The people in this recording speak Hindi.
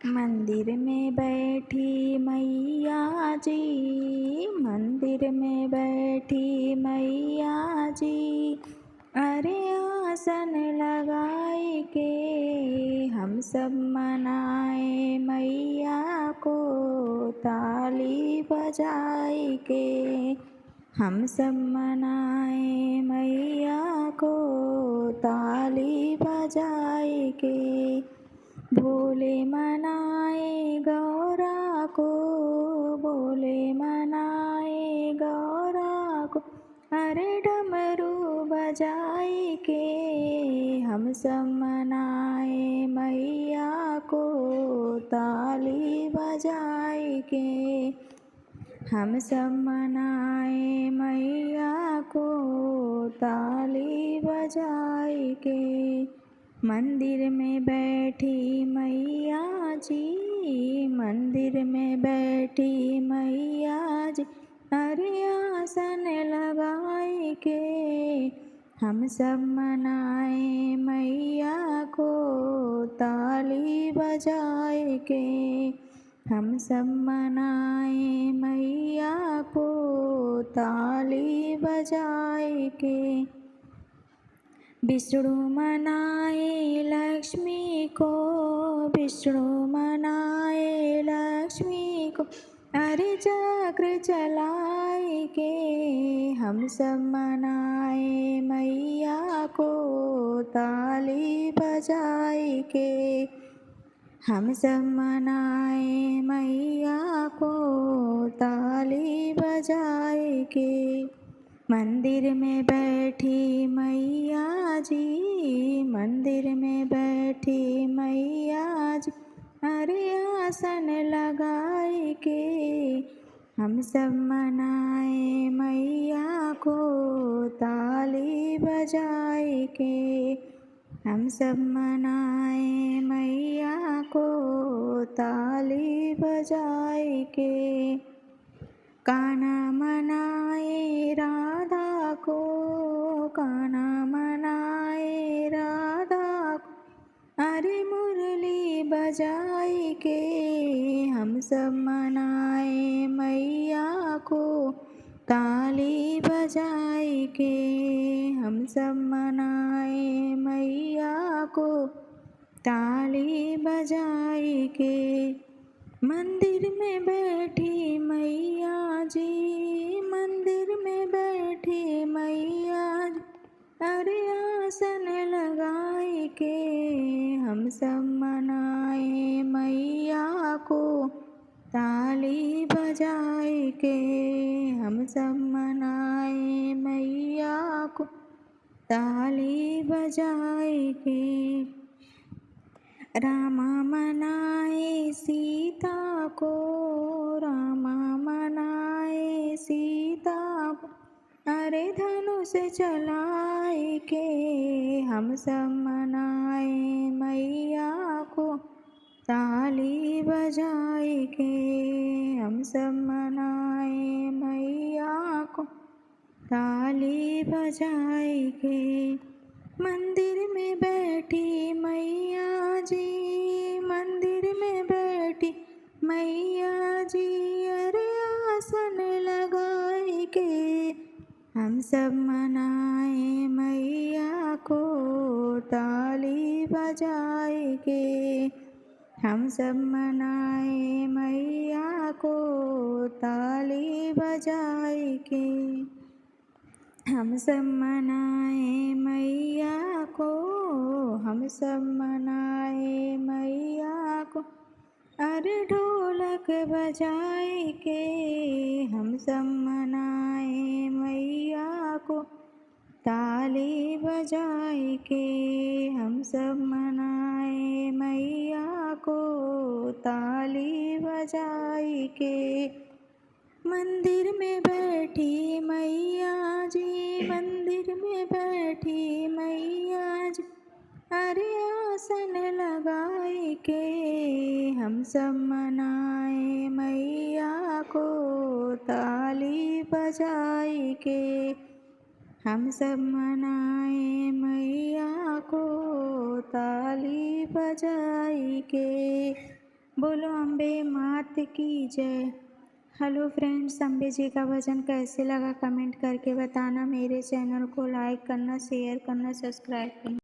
मंदिर में बैठी मैया जी, मंदिर में बैठी मैया जी, अरे आसन लगाए के हम सब मनाए मैया को, ताली बजाए के हम सब मनाए मैया को, ताली बजाए के। भोले मनाए गौरा को, भोले मनाए गौरा को, अरे डमरू बजाए के हम सब मनाए मैया को, ताली बजाए के हम सब मनाए मैया को, ताली बजाए के। मंदिर में बैठी मैया जी, मंदिर में बैठी मैया जी, अरे आसन लगाए के हम सब मनाए मैया को, ताली बजाए के हम सब मनाए मैया को, ताली बजाए के। विष्णु मनाए लक्ष्मी को, विष्णु मनाए लक्ष्मी को, अरे चक्र चलाए के हम सब मनाए मैया को, ताली बजाए के हम सब मनाए मैया को, ताली बजाए के। मंदिर में बैठी मैया जी, मंदिर में बैठी मैया जी, अरे आसन लगाए के हम सब मनाए मैया को, ताली बजाए के हम सब मनाए मैया को, ताली बजाए के। कान्हा मनाए राधा को, कान्हा मनाए राधा को, अरे मुरली बजाए के हम सब मनाए मैया को, ताली बजाए के हम सब मनाए मैया को, ताली बजाए के। मंदिर में बैठी मैया जी, मंदिर में बैठी मैया जी, अरे आसन लगाए के हम सब मनाए मैया को, ताली बजाए के हम सब मनाए मैया को, ताली बजाए के। रामा मनाए सीता को, रामा मनाए सीता को, अरे धनुष चलाए के हम सब मनाए मैया को, ताली बजाए के हम सब मनाए मैया को, ताली बजाए के। मंदिर में बैठी मैया जी, मंदिर में बैठी मैया जी, अरे आसन लगाए के हम सब मनाए मैया को, ताली बजाए के हम सब मनाए मैया को, ताली बजाए के हम सब मनाए मैया को, हम सब मनाए मैया को, अरे ढोलक बजाए के हम सब मनाए मैया को, ताली बजाए के हम सब मनाए मैया को, ताली बजाए के। मंदिर में बैठी मैया जी, मंदिर में बैठी मैया जी, अरे आसन लगाए के हम सब मनाए मैया को, ताली बजाए के हम सब मनाए मैया को, ताली बजाए के। बोलो अम्बे मात की जय। हेलो फ्रेंड्स, अम्बे जी का भजन कैसे लगा कमेंट करके बताना। मेरे चैनल को लाइक करना, शेयर करना, सब्सक्राइब करना।